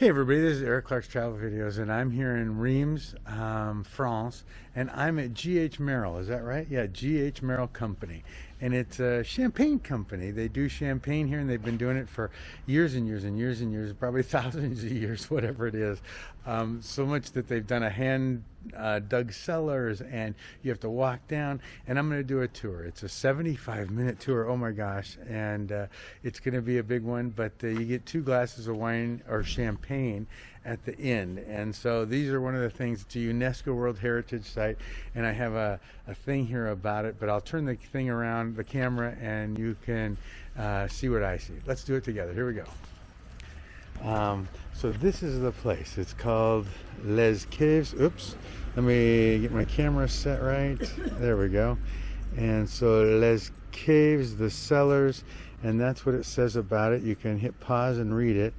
Hey everybody, this is Eric Clark's Travel Videos, and I'm here in Reims, France, and I'm at G.H. Merrill. Is that right? Yeah, G.H. Merrill Company, and it's a champagne company. They do champagne here, and they've been doing it for years and years and years and years, probably thousands of years, whatever it is. So much that they've done a hand dug cellars, and you have to walk down, and I'm going to do a tour. It's a 75-minute tour. Oh my gosh, and it's going to be a big one, but you get 2 glasses of wine or champagne at the end. And so these are one of the things. It's a UNESCO World Heritage Site, and I have a thing here about it, but I'll turn the thing around, the camera, and you can see what I see. Let's do it together. Here we go. So this is the place. It's called Les Caves. Oops, let me get my camera set right. There we go. And so Les Caves, the cellars, and that's what it says about it. You can hit pause and read it.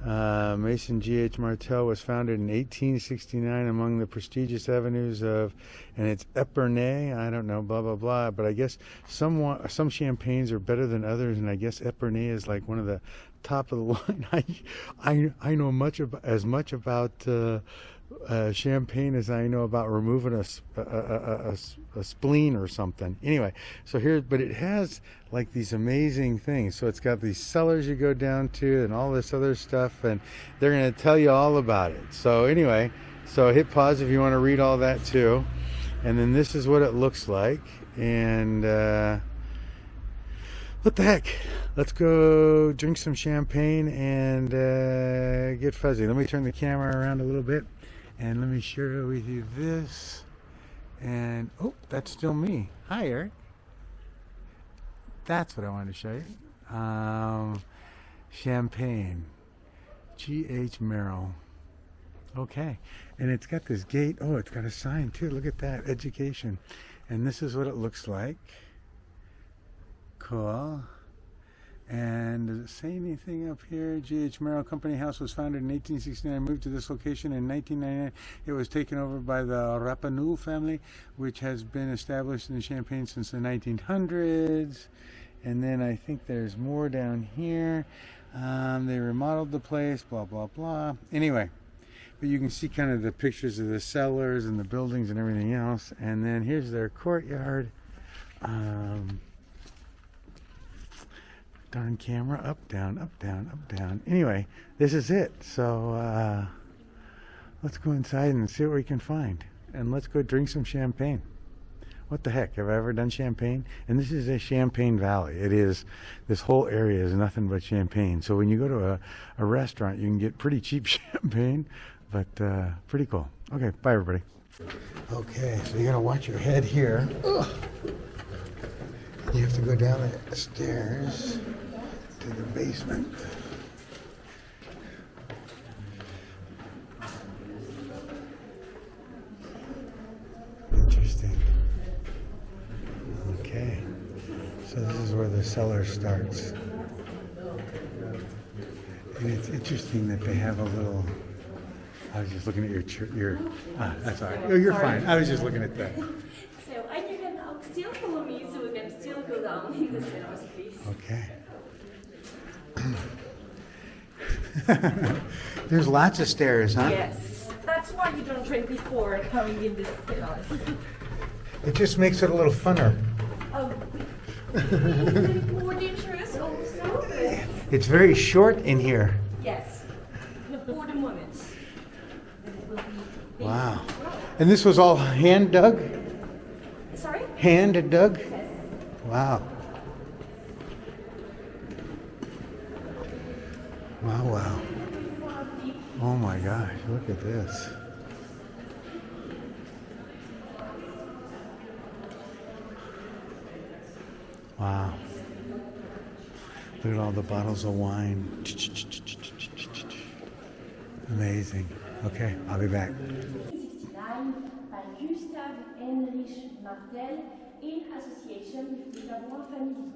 Mason G.H. Martel was founded in 1869 among the prestigious avenues of, and it's Epernay, I don't know, blah, blah, blah, but I guess some champagnes are better than others, and I guess Epernay is like one of the top of the line. I know as much about champagne as I know about removing a spleen or something. Anyway, so here, but it has like these amazing things. So it's got these cellars you go down to and all this other stuff, and they're going to tell you all about it. So anyway, so hit pause if you want to read all that too. And then this is what it looks like. And what the heck? Let's go drink some champagne and get fuzzy. Let me turn the camera around a little bit, and let me share with you this. And oh, that's still me. Hi, Eric. That's what I wanted to show you. Champagne. G.H. Merrill. Okay. And it's got this gate. Oh, it's got a sign too. Look at that. Education. And this is what it looks like. Cool. And does it say anything up here? G.H. Martel Champagne House was founded in 1869, moved to this location in 1999. It was taken over by the Rapeneau family, which has been established in Champagne since the 1900s. And then I think there's more down here. They remodeled the place, blah, blah, blah. Anyway, but you can see kind of the pictures of the cellars and the buildings and everything else. And then here's their courtyard. Darn camera, up, down, up, down, up, down. Anyway, this is it. So let's go inside and see what we can find. And let's go drink some champagne. What the heck? Have I ever done champagne? And this is a Champagne Valley. It is, this whole area is nothing but champagne. So when you go to a restaurant, you can get pretty cheap champagne, but pretty cool. Okay, bye everybody. Okay, so you gotta watch your head here. Ugh. You have to go down the stairs to the basement. Interesting. Okay. So this is where the cellar starts. And it's interesting that they have a little, I was just looking at your that's all right. Oh, you're fine. I was just looking at that. So, and you can still follow me, so we can still go down in the cellars, please. Okay. There's lots of stairs, huh? Yes. That's why you don't drink before coming in the cellars. It just makes it a little funner. Oh. It's a little more dangerous also. It's very short in here. Yes. For the moment. Wow. And this was all hand dug? Sorry? Hand dug? Yes. Wow. Wow, wow. Oh my gosh, look at this. Wow. Look at all the bottles of wine. Amazing. Okay, I'll be back. 1869 by Gustav Heinrich Martel in association with the Tabourin family.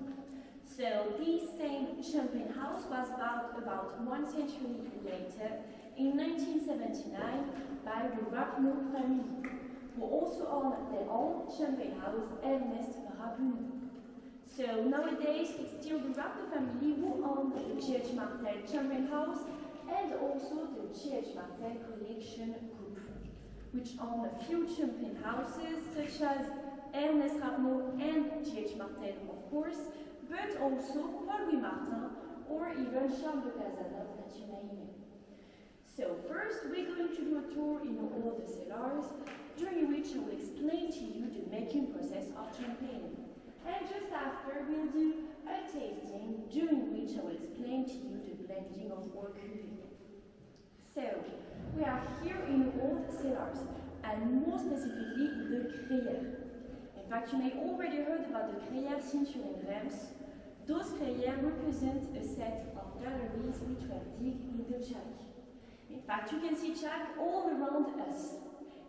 So this same champagne house was bought about 1 century later in 1979 by the Rapeneau family, who also own their own champagne house, Rapeneau. So nowadays still the Rapeneau family who own the G.H. Martel Champagne House and also the Martel Collection Group, which own a few champagne houses such as Rapeneau and GH Martel, of course, but also Paul-Louis Martin or even Charles de Cazanove, that you may know. So first, we're going to do a tour in all the cellars, during which I will explain to you the making process of champagne. And just after, we'll do a tasting, during which I will explain to you the blending of all cuvées. So, we are here in all the cellars, and more specifically, the Cellar. In fact, you may already heard about the Cellar since you're in Reims. Those Cellars represent a set of galleries which were digged in the chalk. In fact, you can see chalk all around us.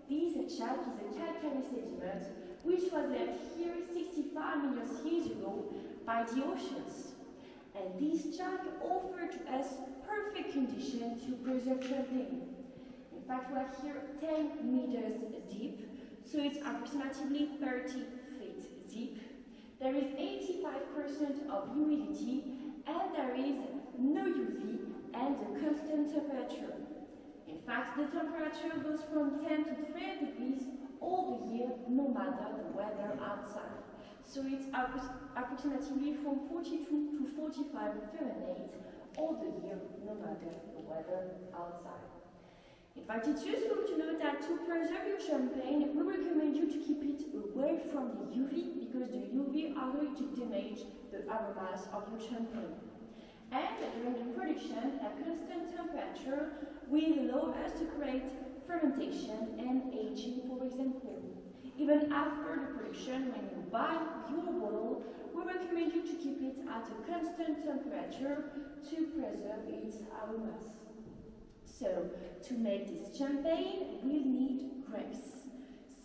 This chalk is a calcareous sediment which was left here 65 million years ago by the oceans. And this chalk offered to us perfect conditions to preserve champagne. In fact, we are here 10 meters deep, so it's approximately 30 feet deep. There is 85% of humidity, and there is no UV and a constant temperature. In fact, the temperature goes from 10 to 12 degrees all the year, no matter the weather outside. So it's approximately from 42 to 45 Fahrenheit all the year, no matter the weather outside. In fact, it's useful to know that to preserve your champagne, we recommend you to keep it away from the UV, because the UV are going to damage the aromas of your champagne. And during the production, a constant temperature will allow us to create fermentation and aging, for example. Even after the production, when you buy your bottle, we recommend you to keep it at a constant temperature to preserve its aromas. So, to make this champagne, we'll need grapes.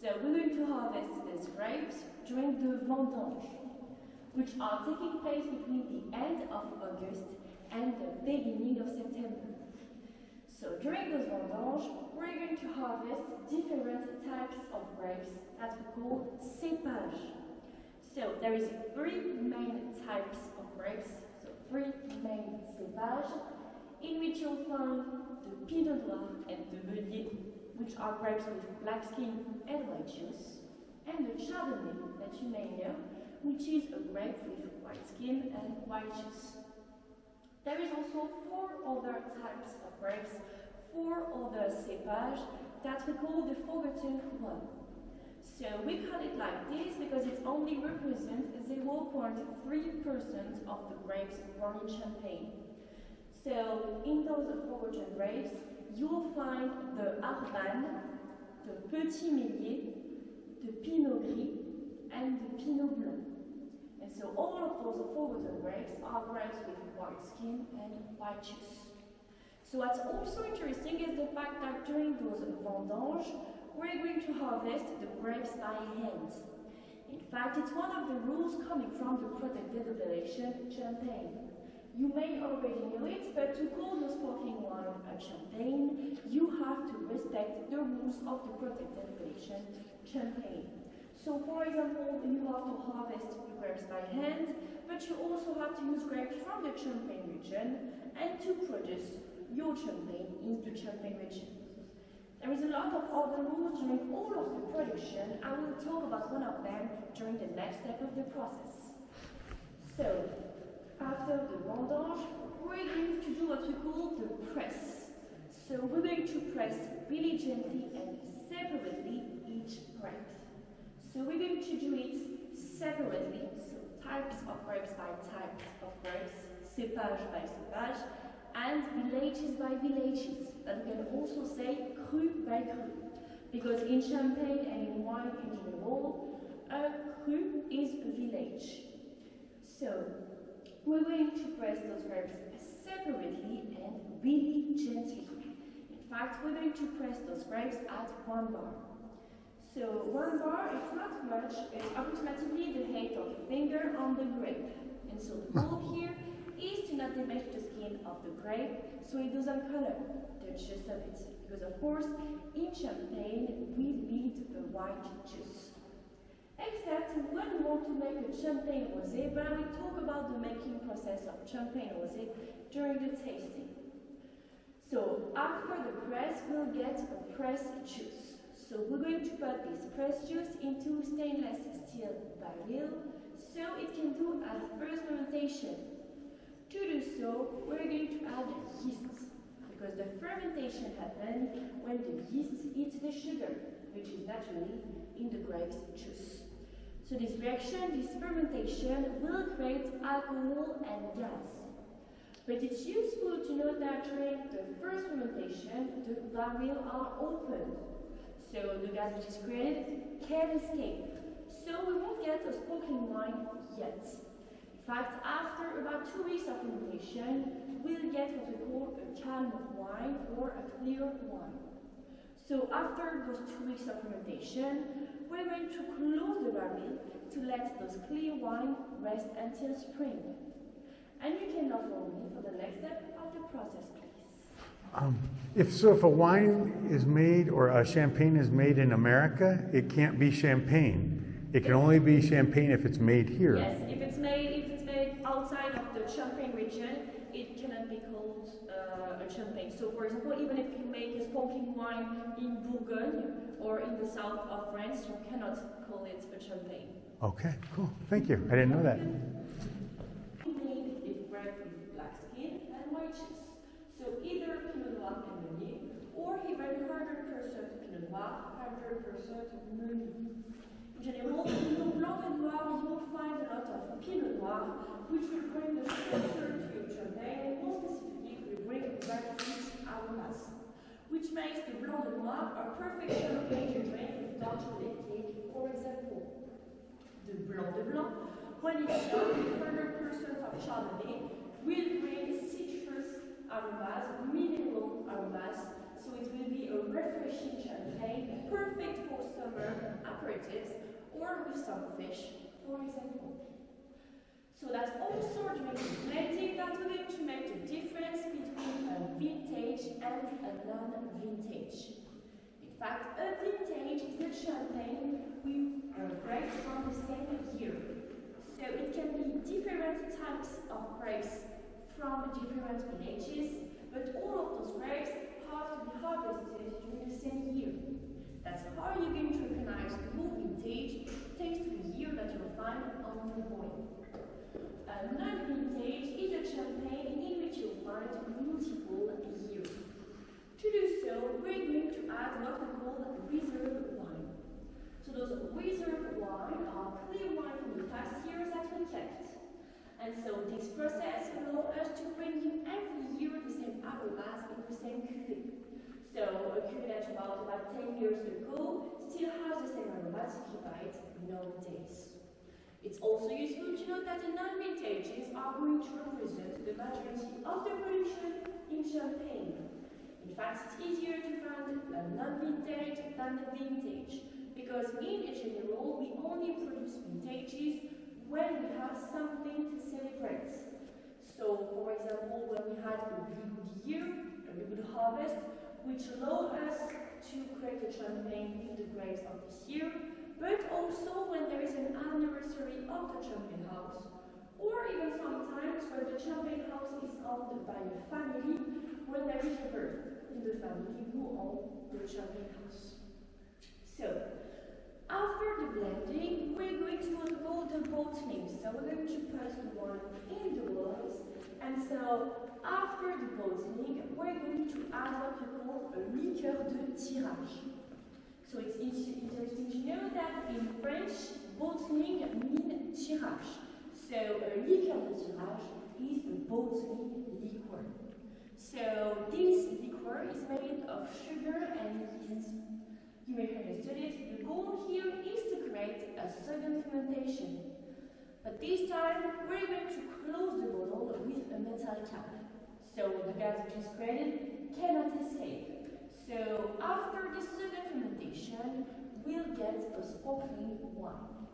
So, we're going to harvest these grapes during the vendange, which are taking place between the end of August and the beginning of September. So during those vendanges, we're going to harvest different types of grapes that we call cépages. So there is 3 main types of grapes, so 3 main cépages, in which you'll find the Pinot Noir and the Baillet, which are grapes with black skin and white juice, and the Chardonnay, that you may know, which is a grape with white skin and white juice. There is also 4 other types of grapes, 4 other cépages that we call the forgotten one. So we call it like this because it only represents 0.3% of the grapes grown in Champagne. So in those forgotten grapes, you will find the Arban, the Petit Meunier, the Pinot Gris, and the Pinot Blanc. And so all of those forgotten grapes are grapes with white skin and white juice. So what's also interesting is the fact that during those vendanges, we're going to harvest the grapes by hand. In fact, it's one of the rules coming from the protected appellation Champagne. You may already know it, but to call the sparkling wine a Champagne, you have to respect the rules of the protected appellation Champagne. So, for example, you have to harvest the grapes by hand, but you also have to use grapes from the Champagne region and to produce your champagne in the Champagne region. There is a lot of other rules during all of the production. I will talk about one of them during the next step of the process. So, after the vendange, we're going to do what we call the press. So we're going to press really gently and separately each grape. So we're going to do it separately, so types of grapes by types of grapes, cépage by cépage, and villages by villages. That we can also say cru by cru. Because in Champagne and in wine in general, a cru is a village. So we're going to press those grapes separately and really gently. In fact, we're going to press those grapes at 1 bar. So 1 bar, it's not much, it's approximately the height of your finger on the grape. And so the goal here is to not damage the skin of the grape so it doesn't color the juice of it. Because of course, in Champagne, we need the white juice. Except when we want to make a Champagne rosé, but I will talk about the making process of Champagne rosé during the tasting. So after the grass will get a pressed juice. So we're going to put this pressed juice into stainless steel barrel so it can do a first fermentation. To do so, we're going to add yeast, because the fermentation happens when the yeast eats the sugar, which is naturally in the grape's juice. So this reaction, this fermentation, will create alcohol and gas. But it's useful to note that during the first fermentation, the barrels are open. So the gas which is created can escape. So we won't get a sparkling wine yet. In fact, after about 2 weeks of fermentation, we'll get what we call a calm wine or a clear wine. So after those 2 weeks of fermentation, we're going to close the barrel to let those clear wine rest until spring. And you can now follow me for the next step of the process, please. If a wine is made or a champagne is made in America, it can't be champagne. It can only be champagne if it's made here. Yes, if it's made outside of the Champagne region, it cannot be called a champagne. So, for example, even if you make a sparkling wine in Bourgogne or in the south of France, you cannot call it a champagne. Okay, cool. Thank you. I didn't know that. Made with bread with black skin and white cheese. So either Pinot Noir Meunier or even 100% Pinot Noir, 100% Meunier. In general, Pinot Blanc and Noir, you will find a lot of Pinot Noir, which will bring the structure to your champagne, and more specifically, will bring red fruit aromas, which makes the Blanc de Noir a perfect champagne to drink with dark chocolate cake, for example. The Blanc de Blanc, when it's done with 100% of Chardonnay, will bring citrus aromas, mineral aromas, so it will be a refreshing champagne, perfect for summer aperitifs or with some fish, for example. So that's also during the blending that we're going to make the difference between a vintage and a non-vintage. In fact, a vintage is a champagne with grapes from the same year. So it can be different types of grapes from different villages, but all of those grapes have to be harvested during the same year. That's how you're going to recognize your vintage thanks to the year that you'll find on the wine. A non-vintage is a champagne in which you'll find multiple years. To do so, we're going to add what we call reserve wine. So those reserve wine are clear wine from the past years that we kept. And so this process allows us to bring you every year the same aromas in the same cuvée. So a cuvée that you bought about 10 years ago still has the same aromas if you buy it nowadays. It's also useful to note that the non-vintages are going to represent the majority of the production in champagne. In fact, it's easier to find a non-vintage than a vintage, because in general, we only produce vintages when we have something to celebrate. So, for example, when we had a really good year, a really good harvest, which allowed us to create a champagne with the grapes of this year, but also when there is an anniversary of the champagne house, or even sometimes when the champagne house is owned by a family, when there is a birth in the family who own the champagne house. So, after the blending, we're going to what we call the bottling. So we're going to put the wine in the bottles, and so after the bottling, we're going to add what we call a liqueur de tirage. So it's interesting to know that in French, bottling means tirage. So a liqueur de tirage is a bottling liqueur. So this liqueur is made of sugar and yeast. You may have understood it. The goal here is to create a second fermentation. But this time, we're going to close the bottle with a metal cap. So the gas which is created cannot escape. So after the second fermentation, we'll get a sparkling wine.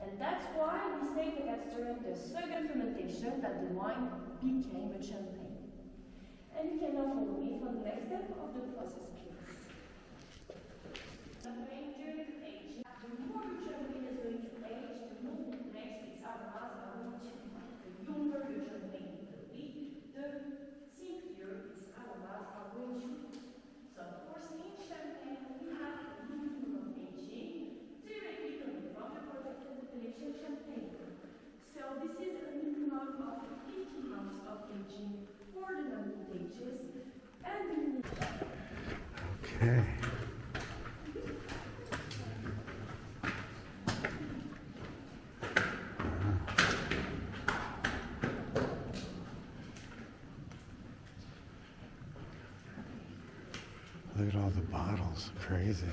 And that's why we say that it's during the second fermentation that the wine became a champagne. And you can now follow me for the next step of the process, please. During the age, the more the champagne is going to age, the more complex its aromas are going to be. The younger the champagne will be, the simpler its aromas are going to be. So Okay. Look at all the bottles. Crazy.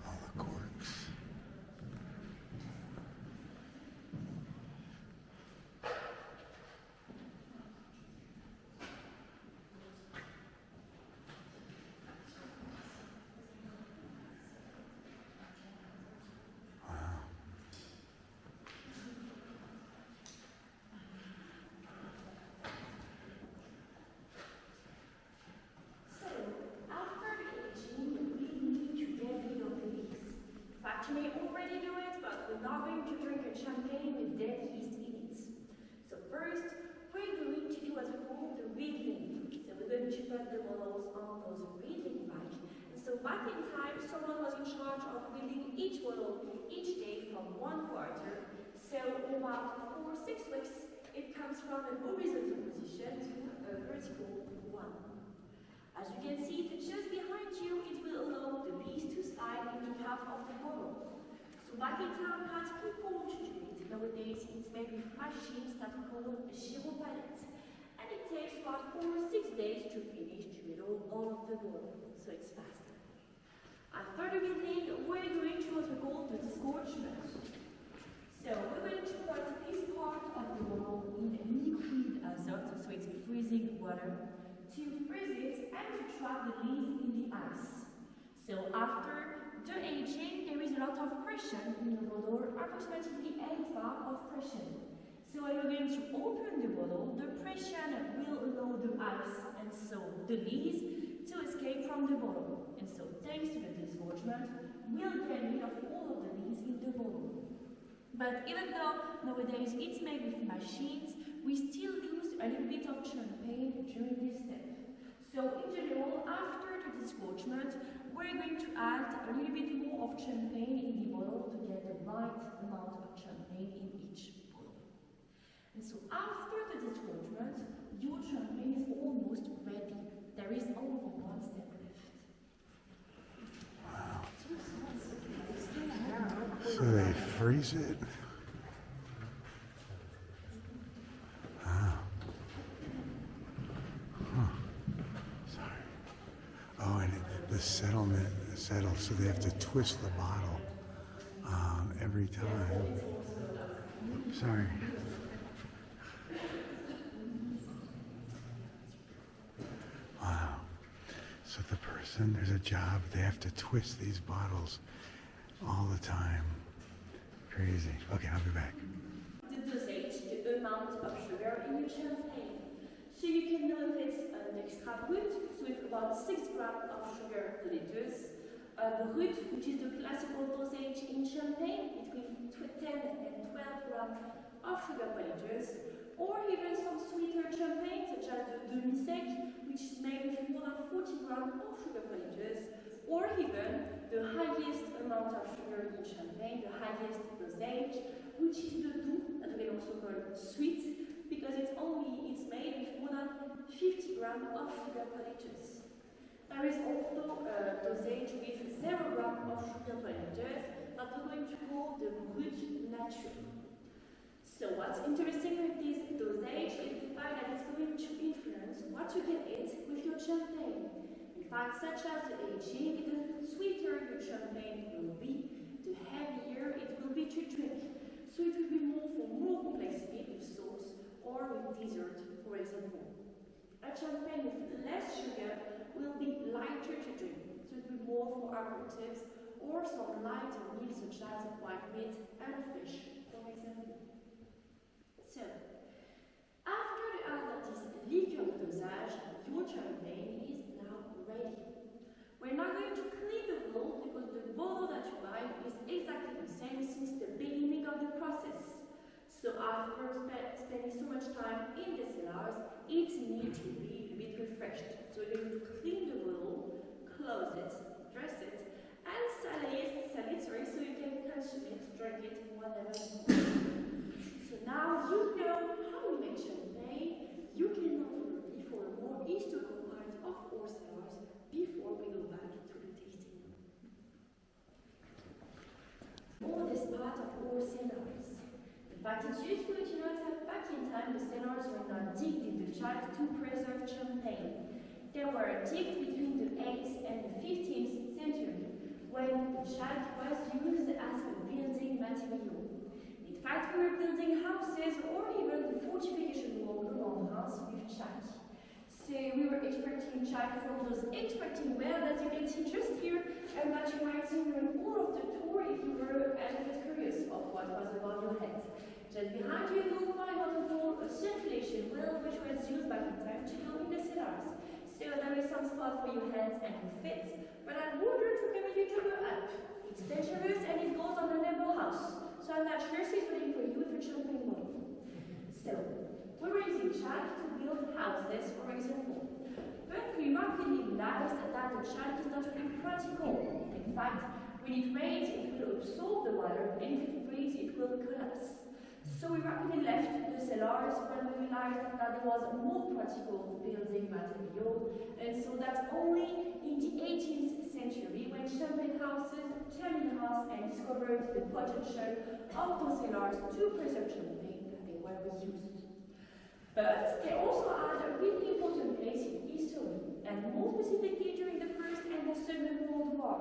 All the corks. So, after the aging, we need to get rid of the yeast. In fact, you may already do it, but we're not going to drink a champagne with dead yeast in it. So first, we're going to do what we call the riddling. So we're going to put the bottles on those riddling bikes. And so back in time, someone was in charge of riddling each bottle each day from 1 quarter. So in about 4 or 6 weeks, it comes from an horizontal position to a vertical one. As you can see, just behind you, it will allow the bees to slide into half of the bottle. So back in time, had people to do it. Nowadays, it's made with machines that we call a gyro palette. And it takes about 4 or 6 days to finish to riddle all of the bottle. So it's faster. After the riddling, we're going to what we call the disgorgement. So we're going to put this part of the bottle in liquid azote, so it's freezing water, to freeze it and to trap the leaves in the ice. So after the aging, there is a lot of pressure in the bottle, approximately 8 bar of pressure. So when you're going to open the bottle, the pressure will allow the ice and so the leaves to escape from the bottle. And so thanks to the disgorgement, we'll get rid of all of the leaves in the bottle. But even though nowadays it's made with machines, we still use a little bit of champagne during this step. So in general, after the disgorgement, we're going to add a little bit more of champagne in the bottle to get the right amount of champagne in each bottle. And so after the disgorgement, your champagne is almost ready. There is only one step left. Wow. So they freeze it. Wow. Huh. Sorry. Oh, and the settlement settles, so they have to twist the bottle every time. Sorry. Wow. So the person, there's a job, they have to twist these bottles all the time. Crazy. Okay, I'll be back. The dosage, the amount of sugar in your champagne. So you can know if it's an extra brut, so it's about 6 grams of sugar per liters. Brut, which is the classical dosage in champagne, between 10 and 12 grams of sugar per liters. Or even some sweeter champagne, such as the demi-sec, which is made with more than 40 grams of sugar per liters. Or even the highest amount of sugar in champagne, the highest dosage, which is the doux, that we can also call sweet, because it's made with more than 50 grams of sugar per liters. There is also a dosage with 0 grams of sugar per liters that we're going to call the brut nature. So what's interesting with this dosage is the fact that it's going to influence what you can eat with your champagne. In fact, such as the aging, the sweeter your champagne will be, the heavier it will be to drink. So it will be more for more complex meat with sauce or with dessert, for example. A champagne with less sugar will be lighter to drink, so it will be more for aperitifs or some lighter meals such as white meat and fish, for example. So, after the end of this liquor dosage, your champagne is now ready. We're now going to clean the spending so much time in the cellars, it needs to be a bit refreshed. So you're going to clean the bottle, close it, dress it, and sell it, so you can consume it, drink it whenever you want. So now you know how we make champagne. You can now follow me for a more historical part of our cellars before we go back to the tasting room. Oldest part of our cellars. In fact, it's useful to note that back in time the cellars were not digged in the chalk to preserve champagne. They were digged between the 8th and the 15th century, when the chalk was used as a building material. In fact, we were building houses or even the fortification wall around France with chalk. So we were extracting chalk from those extracting wells that you can see just here, and that you might see during all of the tour if you were a little bit curious of what was above your head. Just behind you, you will find on the wall a circulation well, which was used back in time to go in the cellars. So there is some spot for your hands and your feet, but that water to carry each other up. It's dangerous and it goes on the neighbor house. So I'm not sure she's waiting for you with a champagne bottle. So, we were using chalk to build houses, for example. But we rapidly realized that the chalk is not really practical. In fact, when it rains, it will absorb the water, and if it freezes, it will collapse. So we rapidly left the cellars when we realized that there was a more practical building material, and so that's only in the 18th century when champagne houses came in house and discovered the potential of those cellars to preserve champagne that they were reused. But they also had a really important place in history, and more specifically during the First and the Second World War.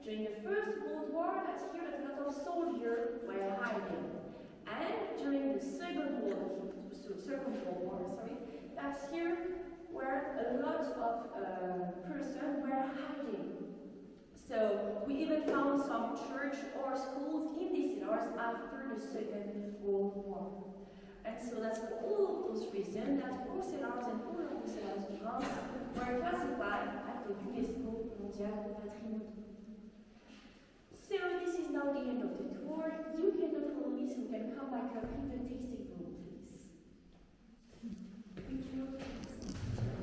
During the First World War, that's here that a lot of soldiers were hiding. And during the Second World War, that's here where a lot of persons were hiding. So we even found some church or schools in these cellars after the Second World War. And so that's for all of those reasons that all cellars and all of the cellars in France were classified at the UNESCO Mondial Patrimoine. So this is now the end of the tour. You can follow me so you can come back up in the tasting